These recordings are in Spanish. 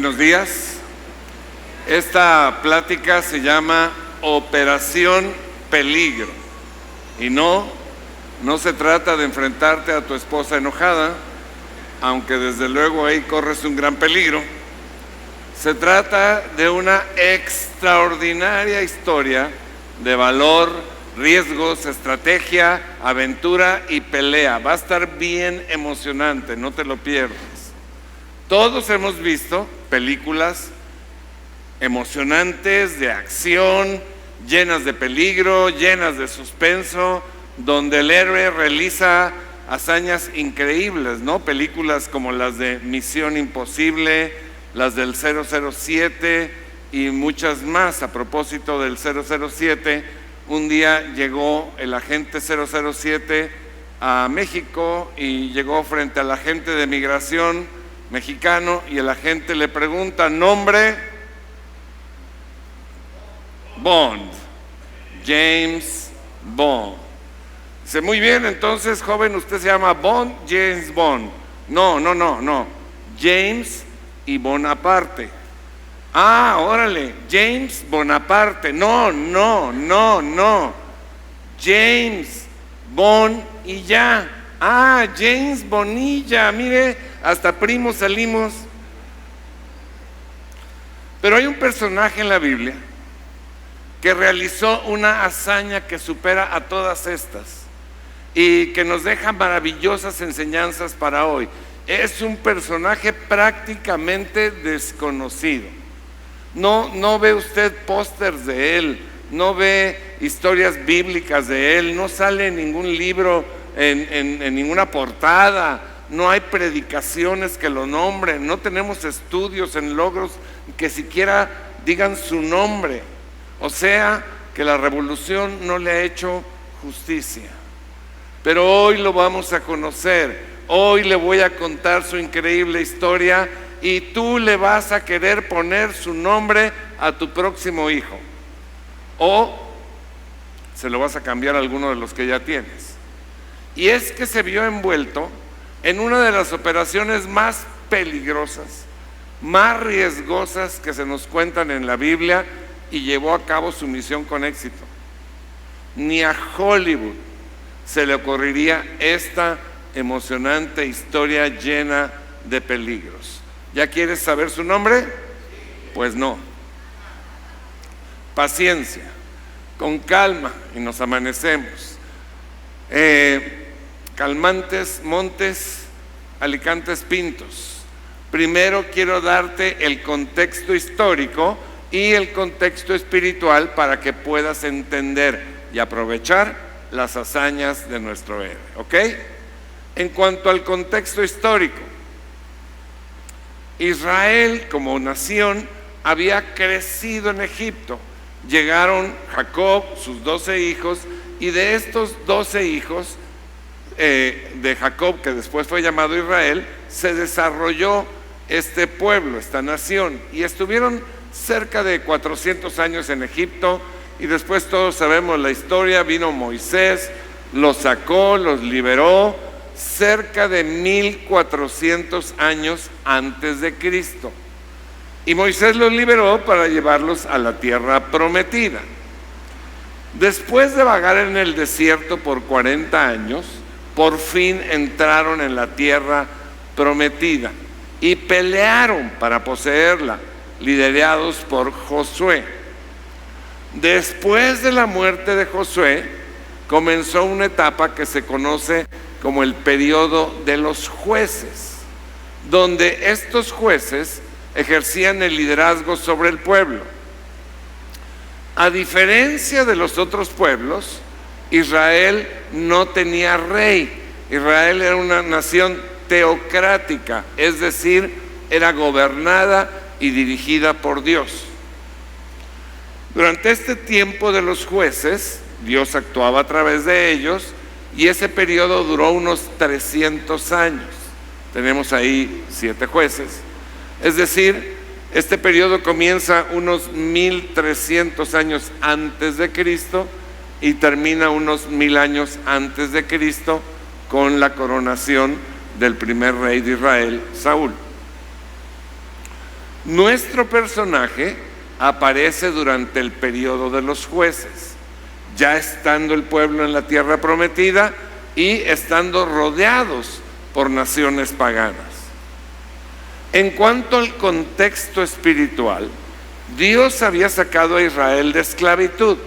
Buenos días. Esta plática se llama Operación Peligro. Y no se trata de enfrentarte a tu esposa enojada, aunque desde luego ahí corres un gran peligro. Se trata de una extraordinaria historia de valor, riesgos, estrategia, aventura y pelea. Va a estar bien emocionante, no te lo pierdas. Todos hemos visto películas emocionantes, de acción, llenas de peligro, llenas de suspenso, donde el héroe realiza hazañas increíbles, ¿no? Películas como las de Misión Imposible, las del 007 y muchas más. A propósito del 007, un día llegó el agente 007 a México y llegó frente al agente de migración mexicano y el agente le pregunta: nombre, Bond, James Bond. Dice: muy bien, entonces, joven, usted se llama Bond, James Bond. No, James y Bonaparte. Ah, órale, James Bonaparte. No, James Bond y ya. Ah, James Bonilla, mire, hasta primos salimos. Pero hay un personaje en la Biblia que realizó una hazaña que supera a todas estas y que nos deja maravillosas enseñanzas para hoy. Es un personaje prácticamente desconocido. No ve usted pósters de él, no ve historias bíblicas de él, no sale en ningún libro, en ninguna portada, no hay predicaciones que lo nombren, no tenemos estudios en logros que siquiera digan su nombre. O sea que la revolución no le ha hecho justicia. Pero hoy lo vamos a conocer, hoy le voy a contar su increíble historia y tú le vas a querer poner su nombre a tu próximo hijo. O se lo vas a cambiar a alguno de los que ya tienes. Y es que se vio envuelto en una de las operaciones más peligrosas, más riesgosas que se nos cuentan en la Biblia, y llevó a cabo su misión con éxito. Ni a Hollywood se le ocurriría esta emocionante historia llena de peligros. ¿Ya quieres saber su nombre? Pues no. Paciencia, con calma y nos amanecemos. Calmantes, montes, alicantes, pintos. Primero quiero darte el contexto histórico y el contexto espiritual para que puedas entender y aprovechar las hazañas de nuestro héroe, ¿ok? En cuanto al contexto histórico, Israel como nación había crecido en Egipto. Llegaron Jacob, sus 12 hijos, y de estos 12 hijos de Jacob, que después fue llamado Israel, se desarrolló este pueblo, esta nación, y estuvieron cerca de 400 años en Egipto, y después todos sabemos la historia. Vino Moisés, los sacó, los liberó, cerca de 1400 años antes de Cristo. Y Moisés los liberó para llevarlos a la tierra prometida. Después de vagar en el desierto por 40 años, por fin entraron en la tierra prometida y pelearon para poseerla, liderados por Josué. Después de la muerte de Josué, comenzó una etapa que se conoce como el periodo de los jueces, donde estos jueces ejercían el liderazgo sobre el pueblo. A diferencia de los otros pueblos, Israel no tenía rey. Israel era una nación teocrática, es decir, era gobernada y dirigida por Dios. Durante este tiempo de los jueces, Dios actuaba a través de ellos, y ese periodo duró unos 300 años. Tenemos ahí 7 jueces. Es decir, este periodo comienza unos 1300 años antes de Cristo y termina unos 1000 años antes de Cristo con la coronación del primer rey de Israel, Saúl. Nuestro personaje aparece durante el periodo de los jueces, ya estando el pueblo en la tierra prometida y estando rodeados por naciones paganas. En cuanto al contexto espiritual, Dios había sacado a Israel de esclavitud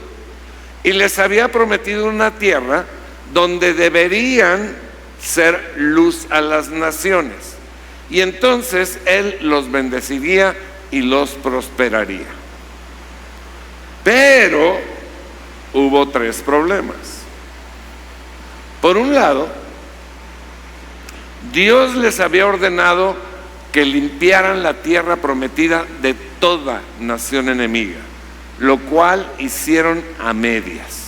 y les había prometido una tierra donde deberían ser luz a las naciones. Y entonces Él los bendeciría y los prosperaría. Pero hubo 3 problemas. Por un lado, Dios les había ordenado que limpiaran la tierra prometida de toda nación enemiga, lo cual hicieron a medias.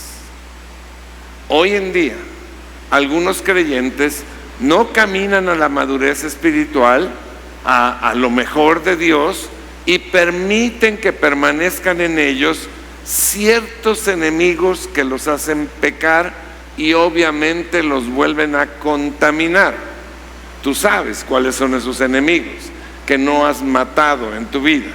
Hoy en día, algunos creyentes no caminan a la madurez espiritual, a lo mejor de Dios, y permiten que permanezcan en ellos ciertos enemigos que los hacen pecar y obviamente los vuelven a contaminar. Tú sabes cuáles son esos enemigos que no has matado en tu vida.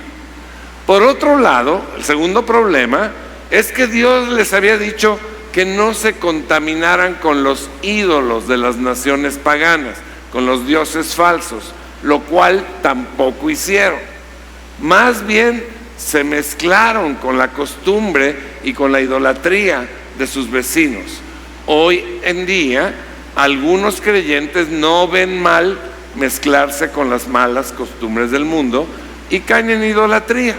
Por otro lado, el segundo problema es que Dios les había dicho que no se contaminaran con los ídolos de las naciones paganas, con los dioses falsos, lo cual tampoco hicieron. Más bien se mezclaron con la costumbre y con la idolatría de sus vecinos. Hoy en día, algunos creyentes no ven mal mezclarse con las malas costumbres del mundo y caen en idolatría.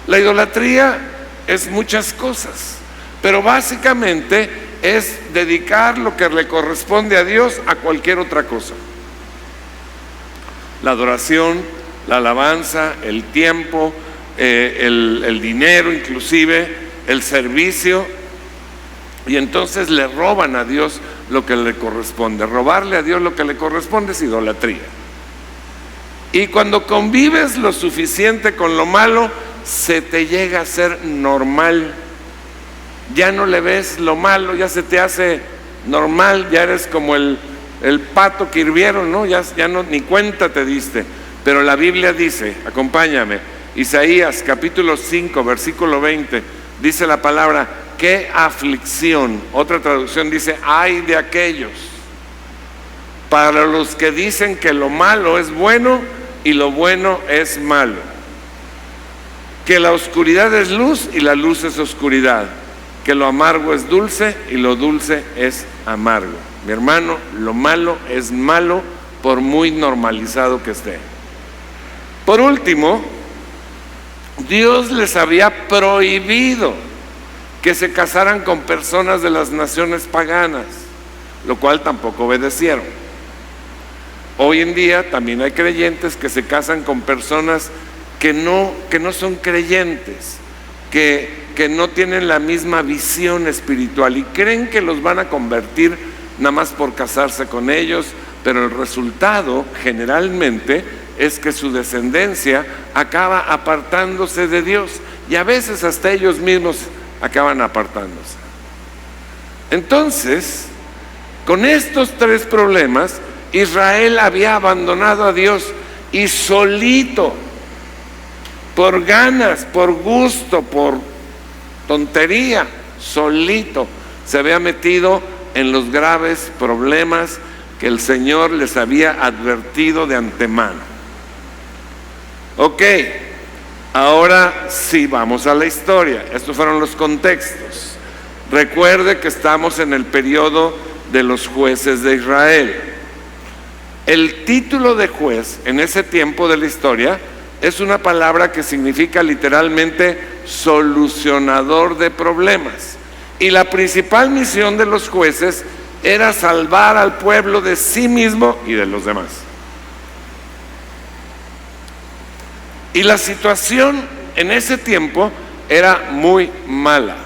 La idolatría es muchas cosas, pero básicamente es dedicar lo que le corresponde a Dios a cualquier otra cosa. La adoración, la alabanza, el tiempo, el dinero inclusive, el servicio, y entonces le roban a Dios lo que le corresponde. Robarle a Dios lo que le corresponde es idolatría. Y cuando convives lo suficiente con lo malo, se te llega a ser normal. Ya no le ves lo malo, ya se te hace normal, ya eres como el pato que hirvieron, ¿no? Ya no, ni cuenta te diste. Pero la Biblia dice, acompáñame, Isaías capítulo 5, versículo 20, dice la palabra: qué aflicción. Otra traducción dice: ay de aquellos para los que dicen que lo malo es bueno y lo bueno es malo, que la oscuridad es luz y la luz es oscuridad, que lo amargo es dulce y lo dulce es amargo. Mi hermano, lo malo es malo por muy normalizado que esté. Por último, Dios les había prohibido que se casaran con personas de las naciones paganas, lo cual tampoco obedecieron. Hoy en día también hay creyentes que se casan con personas que no son creyentes, que no tienen la misma visión espiritual y creen que los van a convertir nada más por casarse con ellos, pero el resultado generalmente es que su descendencia acaba apartándose de Dios y a veces hasta ellos mismos acaban apartándose. Entonces, con estos 3 problemas, Israel había abandonado a Dios y solito, por ganas, por gusto, por tontería, solito se había metido en los graves problemas que el Señor les había advertido de antemano. Ok, ahora sí vamos a la historia. Estos fueron los contextos. Recuerde que estamos en el periodo de los jueces de Israel. El título de juez en ese tiempo de la historia es una palabra que significa literalmente solucionador de problemas. Y la principal misión de los jueces era salvar al pueblo de sí mismo y de los demás. Y la situación en ese tiempo era muy mala,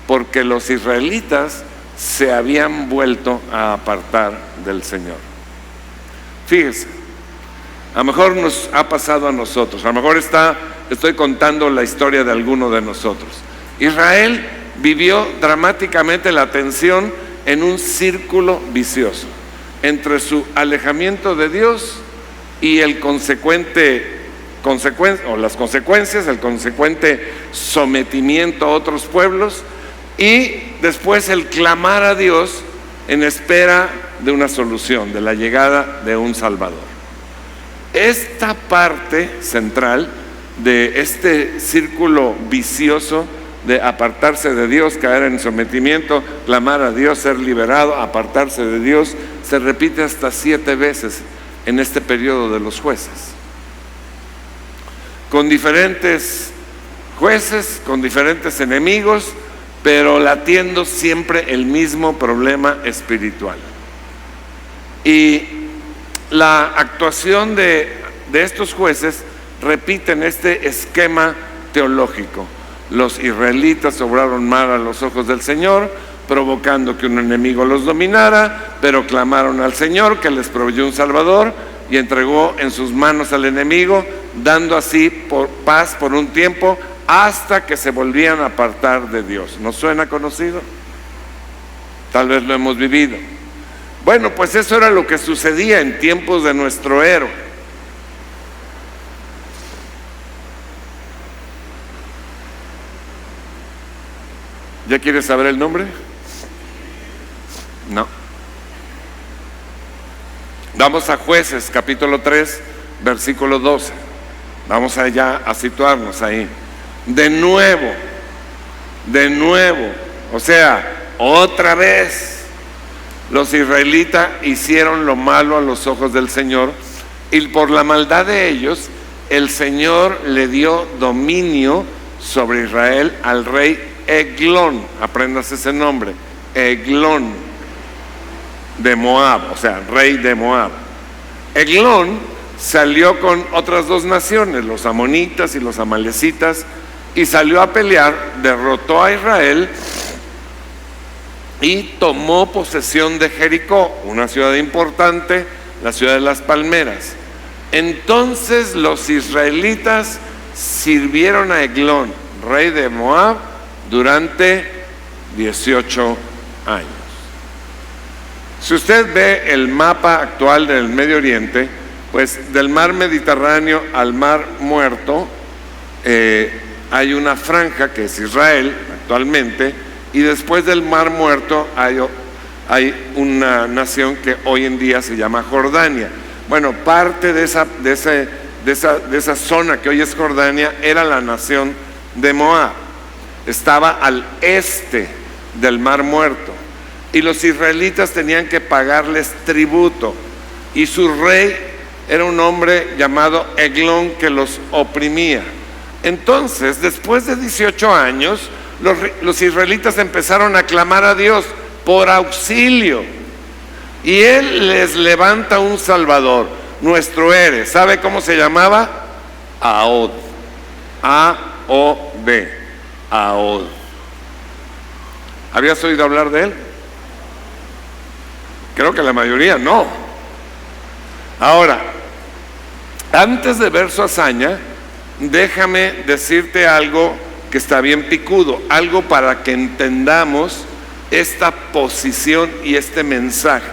porque los israelitas se habían vuelto a apartar del Señor. Fíjese, a lo mejor nos ha pasado a nosotros, a lo mejor estoy contando la historia de alguno de nosotros. Israel vivió dramáticamente la tensión en un círculo vicioso entre su alejamiento de Dios y el consecuente las consecuencias, el consecuente sometimiento a otros pueblos, y después el clamar a Dios en espera de una solución, de la llegada de un Salvador. Esta parte central de este círculo vicioso de apartarse de Dios, caer en sometimiento, clamar a Dios, ser liberado, apartarse de Dios, se repite hasta 7 veces en este periodo de los jueces, con diferentes jueces, con diferentes enemigos, pero latiendo siempre el mismo problema espiritual. Y la actuación de estos jueces repiten este esquema teológico. Los israelitas obraron mal a los ojos del Señor, provocando que un enemigo los dominara, pero clamaron al Señor, que les proveyó un Salvador y entregó en sus manos al enemigo, dando así paz por un tiempo, hasta que se volvían a apartar de Dios. ¿Nos suena conocido? Tal vez lo hemos vivido. Bueno, pues eso era lo que sucedía en tiempos de nuestro héroe. ¿Ya quieres saber el nombre? No. Vamos a Jueces, capítulo 3, versículo 12. Vamos allá a situarnos ahí. De nuevo, o sea, otra vez, los israelitas hicieron lo malo a los ojos del Señor, y por la maldad de ellos, el Señor le dio dominio sobre Israel al rey Eglón. Aprendas ese nombre, Eglón, de Moab, o sea, rey de Moab. Eglón salió con otras 2 naciones, los amonitas y los amalecitas, y salió a pelear, derrotó a Israel y tomó posesión de Jericó, una ciudad importante, la ciudad de las palmeras. Entonces los israelitas sirvieron a Eglón, rey de Moab, durante 18 años. Si usted ve el mapa actual del Medio Oriente, pues del mar Mediterráneo al mar Muerto, hay una franja que es Israel actualmente, y después del mar Muerto hay una nación que hoy en día se llama Jordania. Bueno, parte de esa zona que hoy es Jordania era la nación de Moab. Estaba al este del mar Muerto, y los israelitas tenían que pagarles tributo, y su rey era un hombre llamado Eglón que los oprimía. Entonces, después de 18 años, los israelitas empezaron a clamar a Dios por auxilio, y Él les levanta un Salvador, nuestro héroe. ¿Sabe cómo se llamaba? Ahod, A-O-D, Ahod. ¿Habías oído hablar de él? Creo que la mayoría no. Ahora, antes de ver su hazaña, déjame decirte algo que está bien picudo, algo para que entendamos esta posición y este mensaje.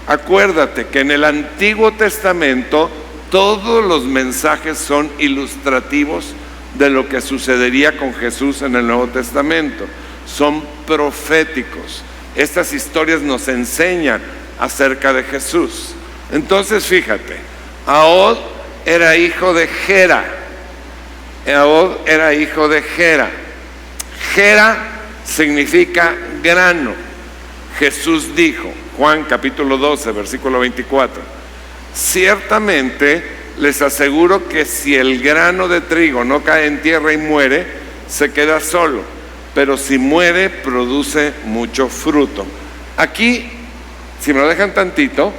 Acuérdate que en el Antiguo Testamento todos los mensajes son ilustrativos de lo que sucedería con Jesús en el Nuevo Testamento. Son proféticos. Estas historias nos enseñan acerca de Jesús. Entonces fíjate, Ahod era hijo de Gera. Ahod era hijo de Gera. Gera significa grano. Jesús dijo, Juan capítulo 12, versículo 24, ciertamente les aseguro que si el grano de trigo no cae en tierra y muere, se queda solo, pero si muere, produce mucho fruto. Aquí, si me lo dejan tantito,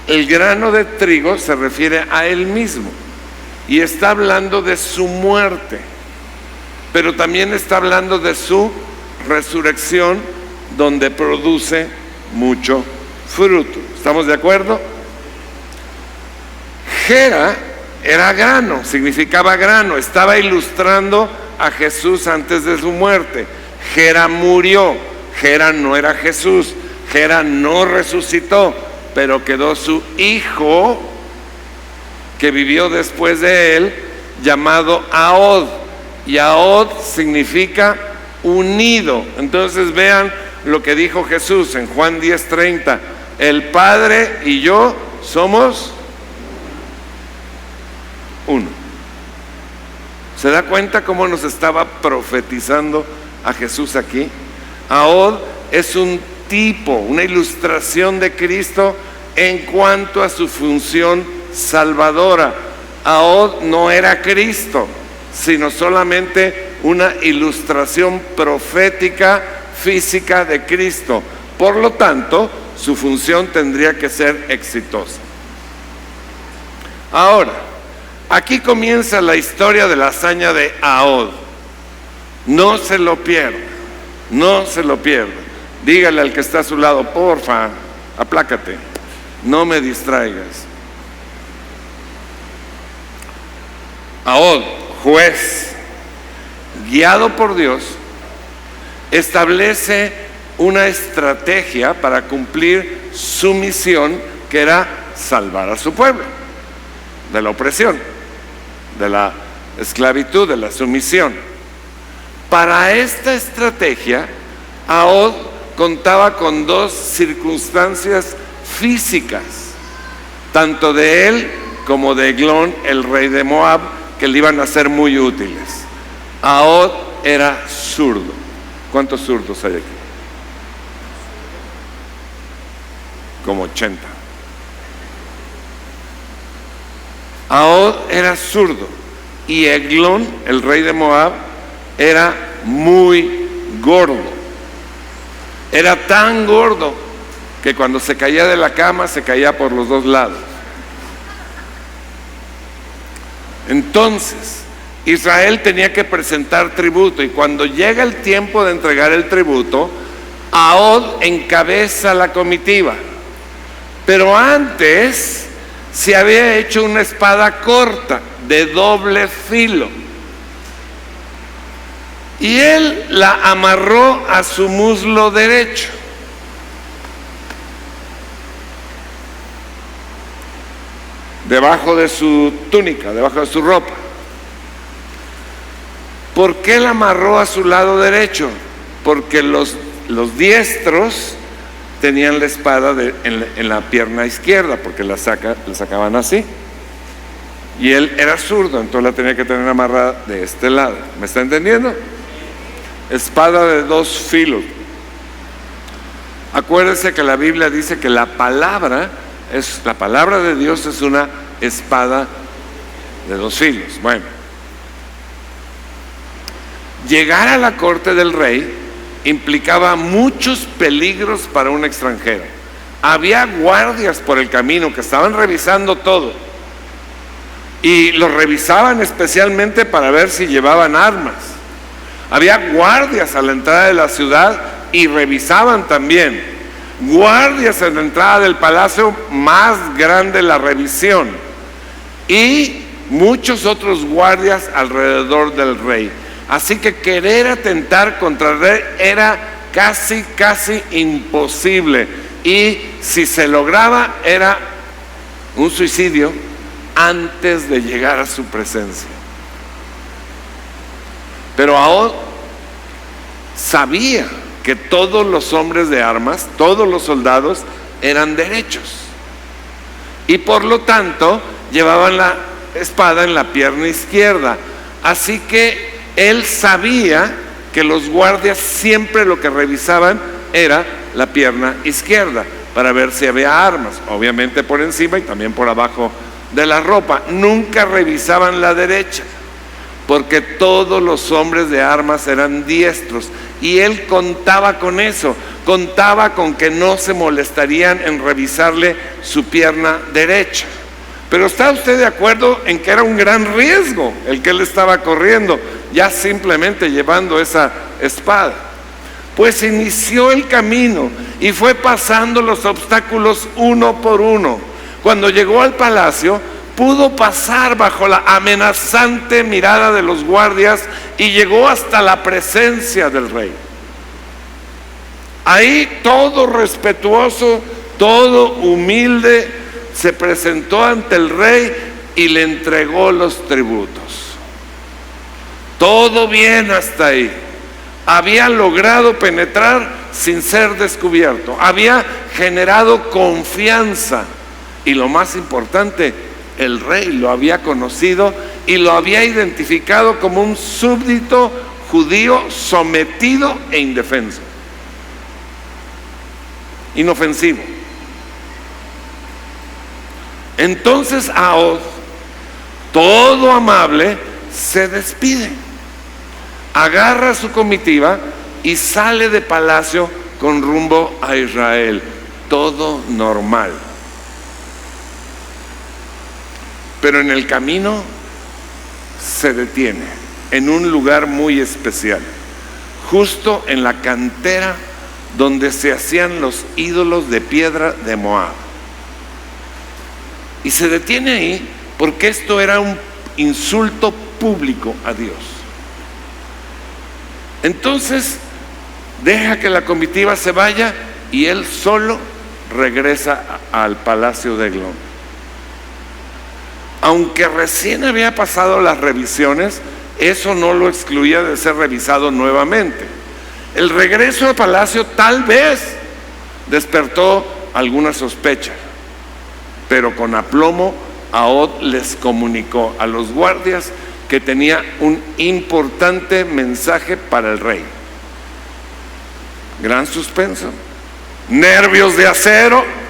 el grano de trigo se refiere a él mismo y está hablando de su muerte, pero también está hablando de su resurrección, donde produce mucho fruto. ¿Estamos de acuerdo? Gera era grano, significaba grano, estaba ilustrando a Jesús antes de su muerte. Gera murió, Gera no era Jesús, Gera no resucitó, pero quedó su hijo, que vivió después de él, llamado Ahod. Y Ahod significa unido. Entonces vean lo que dijo Jesús en Juan 10:30. El Padre y yo somos uno. ¿Se da cuenta cómo nos estaba profetizando a Jesús aquí? Ahod es un tipo, una ilustración de Cristo en cuanto a su función salvadora. Ahod no era Cristo, sino solamente una ilustración profética física de Cristo. Por lo tanto, su función tendría que ser exitosa. Ahora, aquí comienza la historia de la hazaña de Ahod. No se lo pierda, no se lo pierda. Dígale al que está a su lado, porfa, aplácate, no me distraigas. Ahod, juez, guiado por Dios, establece una estrategia para cumplir su misión, que era salvar a su pueblo de la opresión, de la esclavitud, de la sumisión. Para esta estrategia, Ahod contaba con dos circunstancias físicas, tanto de él como de Eglón, el rey de Moab, que le iban a ser muy útiles. Ahod era zurdo. ¿Cuántos zurdos hay aquí? Como 80. Ahod era zurdo y Eglón, el rey de Moab, era muy gordo. Era tan gordo que cuando se caía de la cama se caía por los dos lados. Entonces, Israel tenía que presentar tributo, y cuando llega el tiempo de entregar el tributo, Ahod encabeza la comitiva. Pero antes se había hecho una espada corta de doble filo, y él la amarró a su muslo derecho. Debajo de su túnica, debajo de su ropa. ¿Por qué la amarró a su lado derecho? Porque los diestros tenían la espada en la pierna izquierda, porque la sacaban así. Y él era zurdo, entonces la tenía que tener amarrada de este lado. ¿Me está entendiendo? Espada de dos filos. Acuérdense que la Biblia dice que la palabra de Dios es una espada de dos filos. Bueno, llegar a la corte del rey implicaba muchos peligros para un extranjero. Había guardias por el camino que estaban revisando todo, y los revisaban especialmente para ver si llevaban armas. Había guardias a la entrada de la ciudad y revisaban también. Guardias en la entrada del palacio, más grande la revisión, y muchos otros guardias alrededor del rey. Así que querer atentar contra el rey era casi imposible, y si se lograba era un suicidio antes de llegar a su presencia. Pero Ahod sabía que todos los hombres de armas, todos los soldados, eran derechos, y por lo tanto llevaban la espada en la pierna izquierda. Así que él sabía que los guardias siempre lo que revisaban era la pierna izquierda para ver si había armas, obviamente por encima y también por abajo de la ropa. Nunca revisaban la derecha, porque todos los hombres de armas eran diestros, y él contaba con eso, contaba con que no se molestarían en revisarle su pierna derecha. Pero ¿está usted de acuerdo en que era un gran riesgo el que él estaba corriendo, ya simplemente llevando esa espada? Pues inició el camino y fue pasando los obstáculos uno por uno. Cuando llegó al palacio, pudo pasar bajo la amenazante mirada de los guardias y llegó hasta la presencia del rey. Ahí, todo respetuoso, todo humilde, se presentó ante el rey y le entregó los tributos. Todo bien hasta ahí. Había logrado penetrar sin ser descubierto. Había generado confianza. Y lo más importante, el rey lo había conocido y lo había identificado como un súbdito judío sometido e indefenso. Inofensivo. Entonces Ahod, todo amable, se despide, agarra su comitiva y sale de palacio con rumbo a Israel. Todo normal. Pero en el camino se detiene en un lugar muy especial, justo en la cantera donde se hacían los ídolos de piedra de Moab. Y se detiene ahí porque esto era un insulto público a Dios. Entonces deja que la comitiva se vaya y él solo regresa al palacio de Eglón. Aunque recién había pasado las revisiones, eso no lo excluía de ser revisado nuevamente. El regreso al palacio tal vez despertó alguna sospecha, pero con aplomo Ahod les comunicó a los guardias que tenía un importante mensaje para el rey. Gran suspenso, nervios de acero.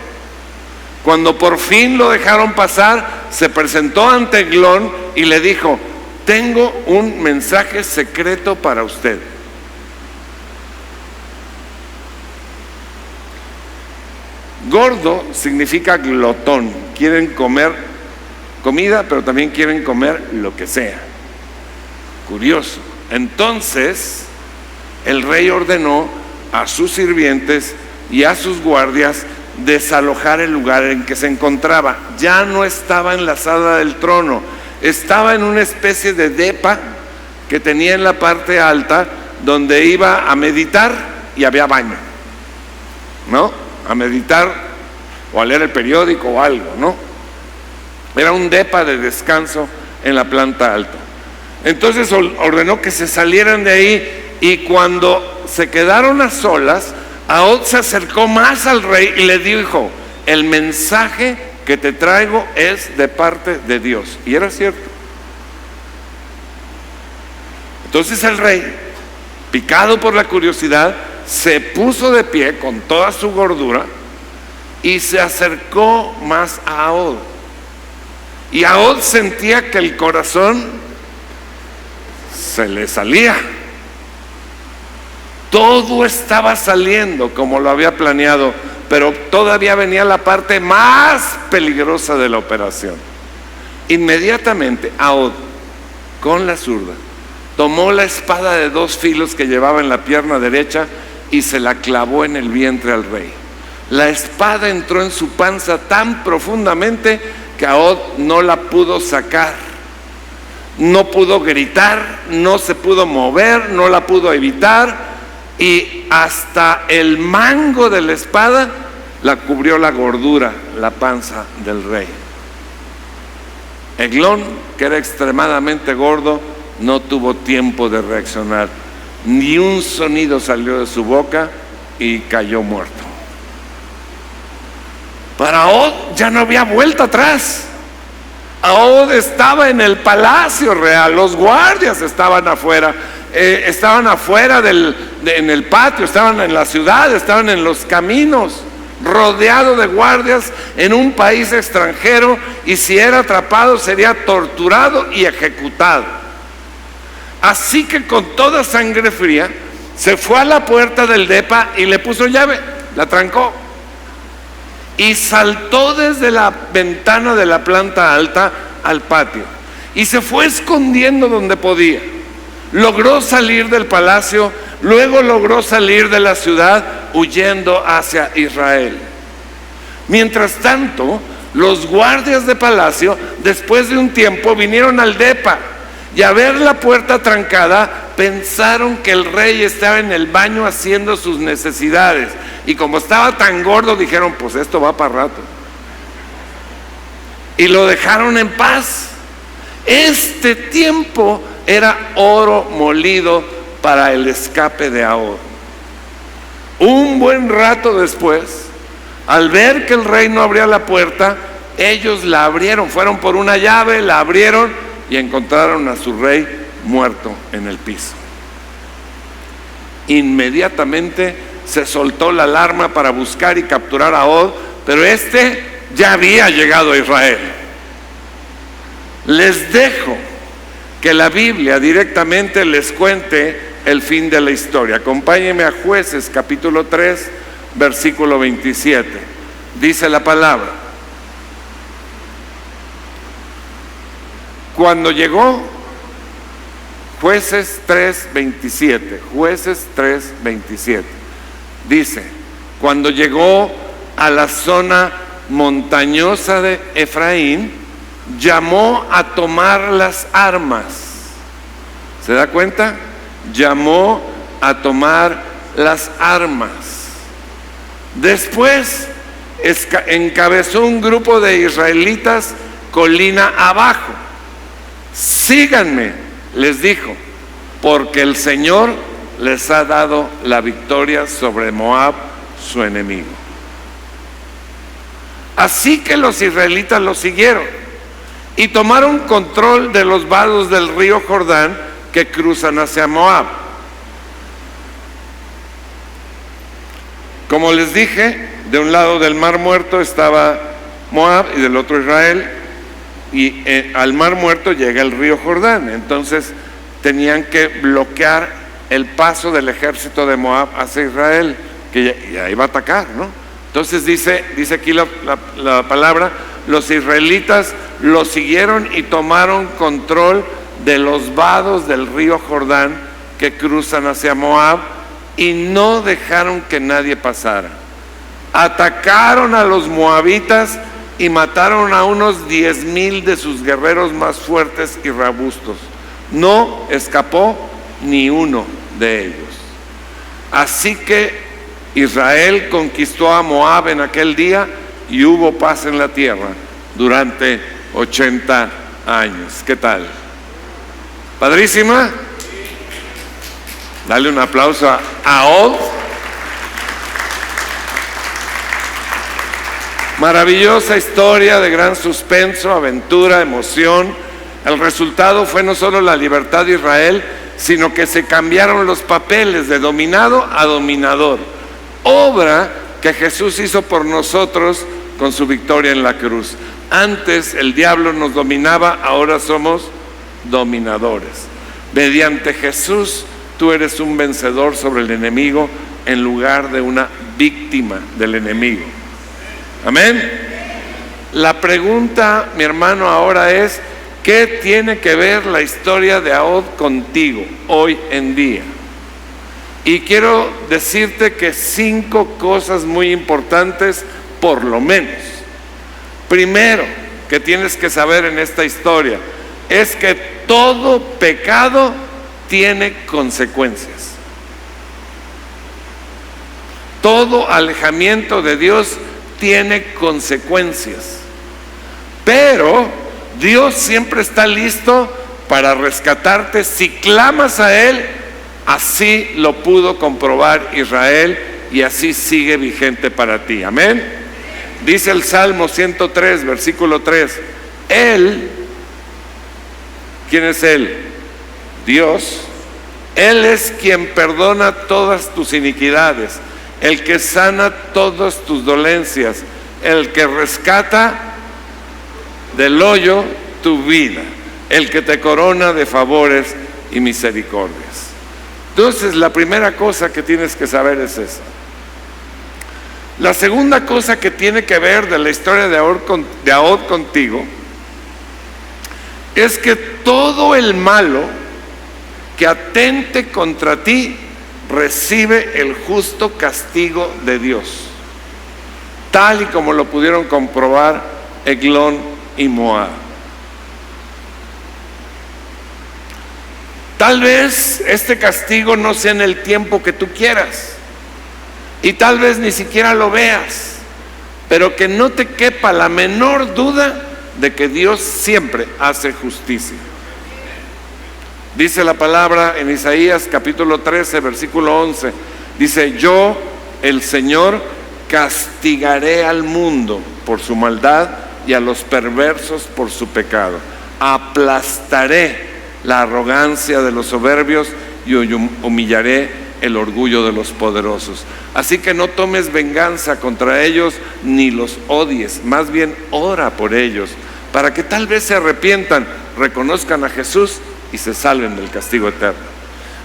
Cuando por fin lo dejaron pasar, se presentó ante Eglón y le dijo: tengo un mensaje secreto para usted. Gordo significa glotón. Quieren comer comida, pero también quieren comer lo que sea. Curioso. Entonces, el rey ordenó a sus sirvientes y a sus guardias desalojar el lugar en que se encontraba. Ya no estaba en la sala del trono, estaba en una especie de depa que tenía en la parte alta, donde iba a meditar y había baño, ¿no? A meditar o a leer el periódico o algo, ¿no? Era un depa de descanso en la planta alta. Entonces ordenó que se salieran de ahí, y cuando se quedaron a solas, Ahod se acercó más al rey y le dijo: el mensaje que te traigo es de parte de Dios. Y era cierto. Entonces el rey, picado por la curiosidad, se puso de pie con toda su gordura y se acercó más a Ahod. Y Ahod sentía que el corazón se le salía. Todo estaba saliendo como lo había planeado, pero todavía venía la parte más peligrosa de la operación. Inmediatamente Ahod, con la zurda, tomó la espada de 2 filos que llevaba en la pierna derecha y se la clavó en el vientre al rey. La espada entró en su panza tan profundamente que Ahod no la pudo sacar. No pudo gritar, no se pudo mover, no la pudo evitar, y hasta el mango de la espada la cubrió la gordura, la panza del rey. Eglón, que era extremadamente gordo, no tuvo tiempo de reaccionar. Ni un sonido salió de su boca y cayó muerto. Para Ahod ya no había vuelta atrás. Ahod estaba en el palacio real, los guardias estaban afuera, en el patio, estaban en la ciudad, estaban en los caminos, rodeado de guardias en un país extranjero, y si era atrapado sería torturado y ejecutado. Así que con toda sangre fría se fue a la puerta del depa y le puso llave, la trancó, y saltó desde la ventana de la planta alta al patio y se fue escondiendo donde podía. Logró salir del palacio, luego logró salir de la ciudad huyendo hacia Israel. Mientras tanto, los guardias de palacio, después de un tiempo, vinieron al depa y, a ver la puerta trancada, pensaron que el rey estaba en el baño haciendo sus necesidades, y como estaba tan gordo dijeron: pues esto va para rato. y lo dejaron en paz. Este tiempo era oro molido para el escape de Ahod. Un buen rato después, al ver que el rey no abría la puerta, ellos la abrieron, fueron por una llave, la abrieron y encontraron a su rey muerto en el piso. Inmediatamente se soltó la alarma para buscar y capturar a Ahod, pero este ya había llegado a Israel. Les dejo que la Biblia directamente les cuente el fin de la historia. Acompáñenme a Jueces capítulo 3, versículo 27. Dice la palabra: cuando llegó, Jueces 3:27, Jueces 3:27, dice: cuando llegó a la zona montañosa de Efraín, llamó a tomar las armas. ¿Se da cuenta? Llamó a tomar las armas. Después encabezó un grupo de israelitas colina abajo. Síganme, les dijo, porque el Señor les ha dado la victoria sobre Moab, su enemigo. Así que los israelitas lo siguieron y tomaron control de los vados del río Jordán que cruzan hacia Moab. Como les dije, de un lado del Mar Muerto estaba Moab y del otro Israel, y al Mar Muerto llega el río Jordán. Entonces tenían que bloquear el paso del ejército de Moab hacia Israel, que ya iba a atacar, ¿no? Entonces dice aquí la palabra: los israelitas lo siguieron y tomaron control de los vados del río Jordán que cruzan hacia Moab y no dejaron que nadie pasara. Atacaron a los moabitas y mataron a unos 10,000 de sus guerreros más fuertes y robustos. No escapó ni uno de ellos. Así que Israel conquistó a Moab en aquel día y hubo paz en la tierra durante 80 años. ¿Qué tal? ¿Padrísima? Dale un aplauso a Ahod. Maravillosa historia de gran suspenso, aventura, emoción. El resultado fue no solo la libertad de Israel, sino que se cambiaron los papeles de dominado a dominador. Obra que Jesús hizo por nosotros con su victoria en la cruz. Antes el diablo nos dominaba, ahora somos dominadores. Mediante Jesús tú eres un vencedor sobre el enemigo en lugar de una víctima del enemigo. Amén. La pregunta, mi hermano, ahora es: ¿qué tiene que ver la historia de Ahod contigo hoy en día? Y quiero decirte que 5 cosas muy importantes, por lo menos. Primero, que tienes que saber en esta historia, es que todo pecado tiene consecuencias. Todo alejamiento de Dios tiene consecuencias. Pero Dios siempre está listo para rescatarte si clamas a Él. Así lo pudo comprobar Israel y así sigue vigente para ti. Amén. Dice el Salmo 103, versículo 3. Él, ¿quién es Él? Dios. Él es quien perdona todas tus iniquidades, el que sana todas tus dolencias, el que rescata del hoyo tu vida, el que te corona de favores y misericordias. Entonces, la primera cosa que tienes que saber es esa. La segunda cosa que tiene que ver de la historia de Ahod contigo es que todo el malo que atente contra ti recibe el justo castigo de Dios, tal y como lo pudieron comprobar Eglón y Moab. Tal vez este castigo no sea en el tiempo que tú quieras y tal vez ni siquiera lo veas, pero que no te quepa la menor duda de que Dios siempre hace justicia. Dice la palabra en Isaías capítulo 13, versículo 11, dice: yo, el Señor, castigaré al mundo por su maldad y a los perversos por su pecado. Aplastaré la arrogancia de los soberbios y humillaré el orgullo de los poderosos. Así que no tomes venganza contra ellos ni los odies, más bien ora por ellos, para que tal vez se arrepientan, reconozcan a Jesús y se salven del castigo eterno.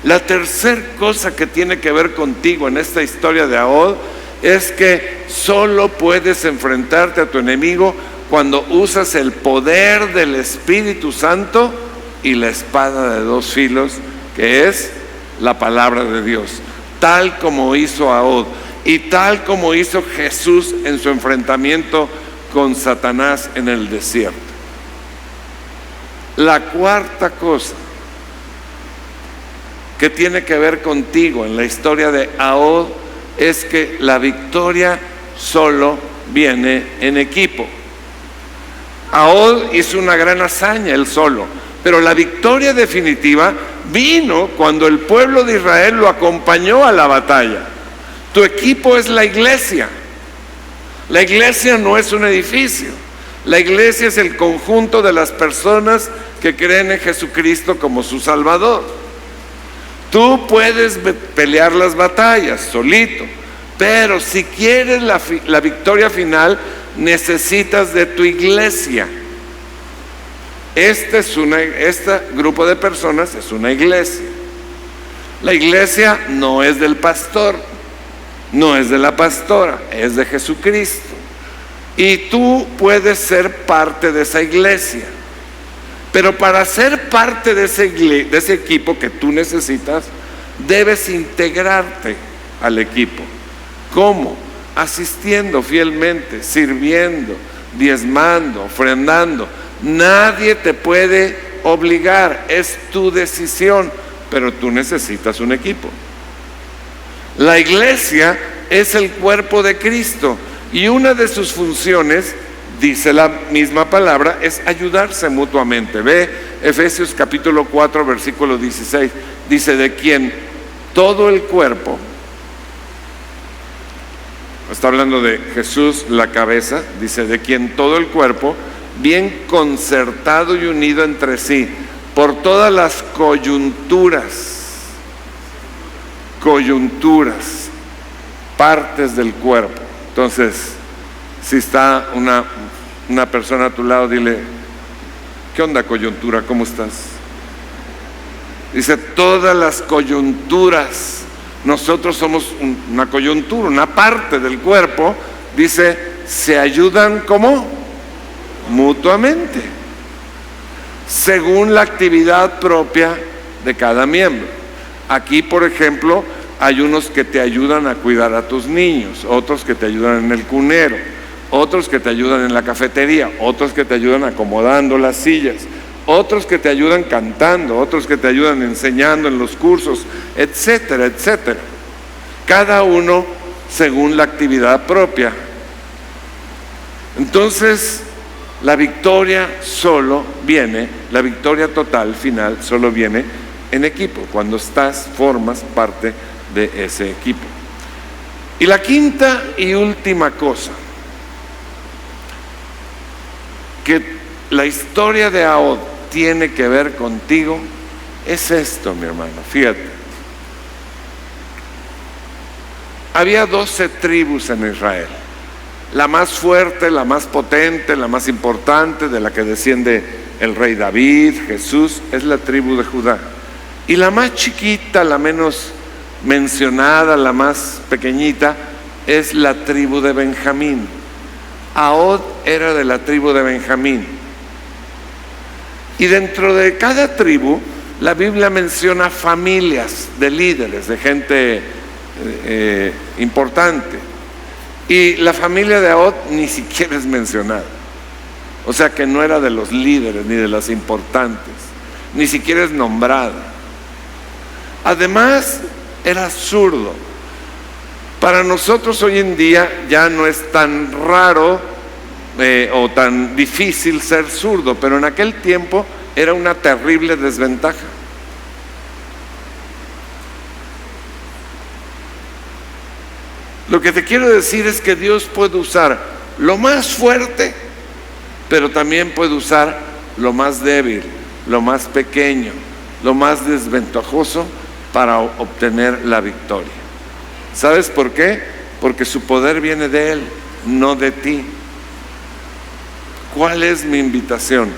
La tercera cosa que tiene que ver contigo en esta historia de Ahod es que solo puedes enfrentarte a tu enemigo cuando usas el poder del Espíritu Santo y la espada de dos filos, que es la palabra de Dios, tal como hizo Ahod y tal como hizo Jesús en su enfrentamiento con Satanás en el desierto. La cuarta cosa que tiene que ver contigo en la historia de Ahod es que la victoria solo viene en equipo. Ahod hizo una gran hazaña él solo, pero la victoria definitiva vino cuando el pueblo de Israel lo acompañó a la batalla. Tu equipo es la iglesia. La iglesia no es un edificio. La iglesia es el conjunto de las personas que creen en Jesucristo como su Salvador. Tú puedes pelear las batallas solito, pero si quieres la victoria final, necesitas de tu iglesia. Este grupo de personas es una iglesia. La iglesia no es del pastor, no es de la pastora, es de Jesucristo. Y tú puedes ser parte de esa iglesia. Pero para ser parte de ese equipo que tú necesitas, debes integrarte al equipo. ¿Cómo? Asistiendo fielmente, sirviendo, diezmando, ofrendando. Nadie te puede obligar, es tu decisión, pero tú necesitas un equipo. La iglesia es el cuerpo de Cristo y una de sus funciones, dice la misma palabra, es ayudarse mutuamente. Ve Efesios capítulo 4, versículo 16, dice: de quien todo el cuerpo, está hablando de Jesús, la cabeza, dice: de quien todo el cuerpo, bien concertado y unido entre sí, por todas las coyunturas, partes del cuerpo. Entonces, si está una persona a tu lado, dile: ¿qué onda, coyuntura? ¿Cómo estás? Dice: todas las coyunturas. Nosotros somos una coyuntura, una parte del cuerpo. Dice: se ayudan ¿cómo? Mutuamente, según la actividad propia de cada miembro. Aquí, por ejemplo, hay unos que te ayudan a cuidar a tus niños, otros que te ayudan en el cunero, otros que te ayudan en la cafetería, otros que te ayudan acomodando las sillas, otros que te ayudan cantando, otros que te ayudan enseñando en los cursos, etcétera, etcétera. Cada uno según la actividad propia. Entonces, la victoria total, final, solo viene en equipo, cuando formas parte de ese equipo. Y la quinta y última cosa que la historia de Ahod tiene que ver contigo es esto, mi hermano. Fíjate, había 12 tribus en Israel. La más fuerte, la más potente, la más importante, de la que desciende el rey David, Jesús, es la tribu de Judá. Y la más chiquita, la menos mencionada, la más pequeñita, es la tribu de Benjamín. Ahod era de la tribu de Benjamín. Y dentro de cada tribu, la Biblia menciona familias de líderes, de gente importante. Y la familia de Ahod ni siquiera es mencionada. O sea que no era de los líderes ni de las importantes, ni siquiera es nombrada. Además, era zurdo. Para nosotros hoy en día ya no es tan raro o tan difícil ser zurdo, pero en aquel tiempo era una terrible desventaja. Lo que te quiero decir es que Dios puede usar lo más fuerte, pero también puede usar lo más débil, lo más pequeño, lo más desventajoso para obtener la victoria. ¿Sabes por qué? Porque su poder viene de Él, no de ti. ¿Cuál es mi invitación?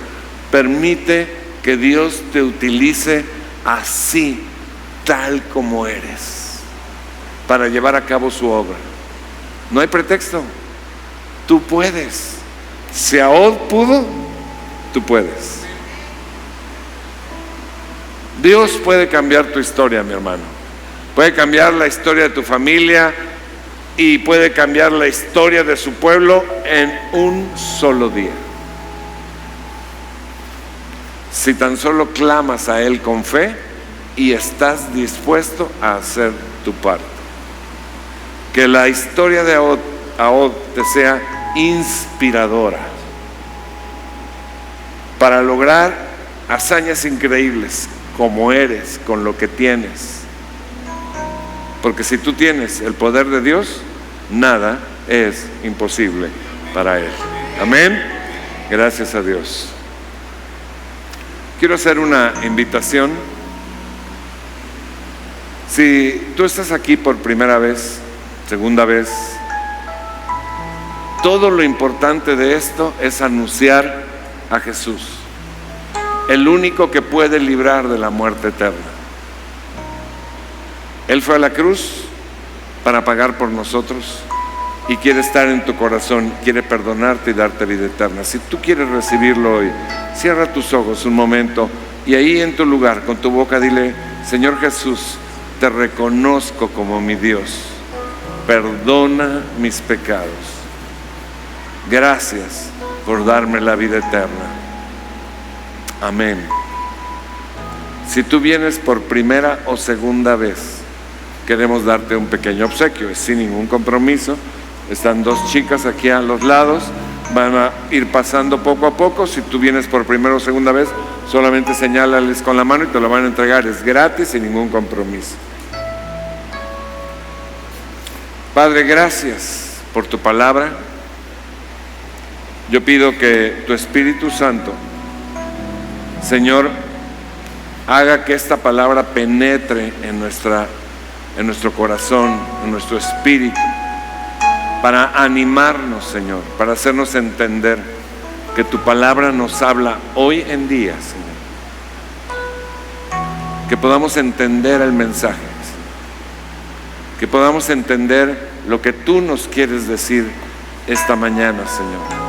Permite que Dios te utilice así, tal como eres, para llevar a cabo su obra. No hay pretexto. Tú puedes. Si Ahod pudo, tú puedes. Dios puede cambiar tu historia, mi hermano. Puede cambiar la historia de tu familia y puede cambiar la historia de su pueblo en un solo día. Si tan solo clamas a Él con fe y estás dispuesto a hacer tu parte. Que la historia de Ahod te sea inspiradora para lograr hazañas increíbles como eres, con lo que tienes. Porque si tú tienes el poder de Dios, nada es imposible para Él. Amén. Gracias a Dios. Quiero hacer una invitación. Si tú estás aquí por primera vez, segunda vez, todo lo importante de esto es anunciar a Jesús, el único que puede librar de la muerte eterna. Él fue a la cruz para pagar por nosotros y quiere estar en tu corazón, quiere perdonarte y darte vida eterna. Si tú quieres recibirlo hoy, cierra tus ojos un momento y ahí en tu lugar, con tu boca, dile: Señor Jesús, te reconozco como mi Dios. Perdona mis pecados. Gracias por darme la vida eterna. Amén. Si tú vienes por primera o segunda vez, queremos darte un pequeño obsequio, es sin ningún compromiso. Están dos chicas aquí a los lados, van a ir pasando poco a poco. Si tú vienes por primera o segunda vez, solamente señálales con la mano y te lo van a entregar. Es gratis, sin ningún compromiso. Padre, gracias por tu palabra. Yo pido que tu Espíritu Santo, Señor, haga que esta palabra penetre en nuestro corazón, en nuestro espíritu, para animarnos, Señor, para hacernos entender que tu palabra nos habla hoy en día, Señor. Que podamos entender el mensaje, Señor. Que podamos entender lo que tú nos quieres decir esta mañana, Señor.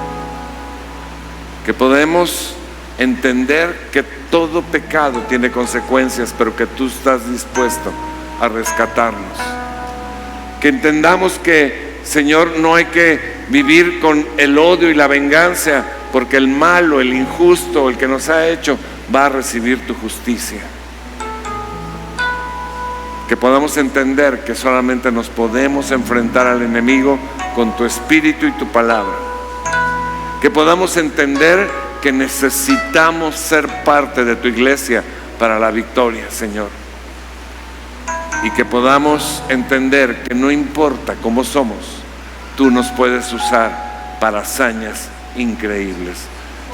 Que podemos entender que todo pecado tiene consecuencias, pero que tú estás dispuesto a rescatarnos. Que entendamos que, Señor, no hay que vivir con el odio y la venganza, porque el malo, el injusto, el que nos ha hecho, va a recibir tu justicia. Que podamos entender que solamente nos podemos enfrentar al enemigo con tu espíritu y tu palabra. Que podamos entender que necesitamos ser parte de tu iglesia para la victoria, Señor. Y que podamos entender que no importa cómo somos, tú nos puedes usar para hazañas increíbles.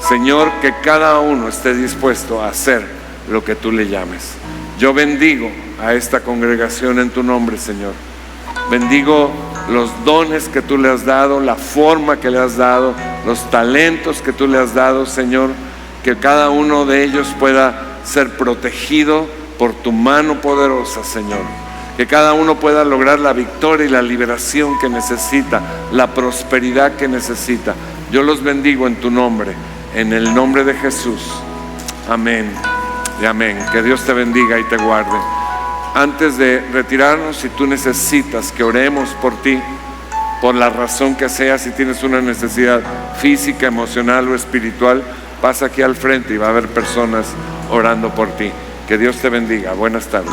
Señor, que cada uno esté dispuesto a hacer lo que tú le llames. Yo bendigo a esta congregación en tu nombre, Señor. Bendigo los dones que tú le has dado, la forma que le has dado, los talentos que tú le has dado, Señor. Que cada uno de ellos pueda ser protegido por tu mano poderosa, Señor. Que cada uno pueda lograr la victoria y la liberación que necesita, la prosperidad que necesita. Yo los bendigo en tu nombre, en el nombre de Jesús. Amén y amén. Que Dios te bendiga y te guarde. Antes de retirarnos, si tú necesitas que oremos por ti, por la razón que sea, si tienes una necesidad física, emocional o espiritual, pasa aquí al frente y va a haber personas orando por ti. Que Dios te bendiga. Buenas tardes.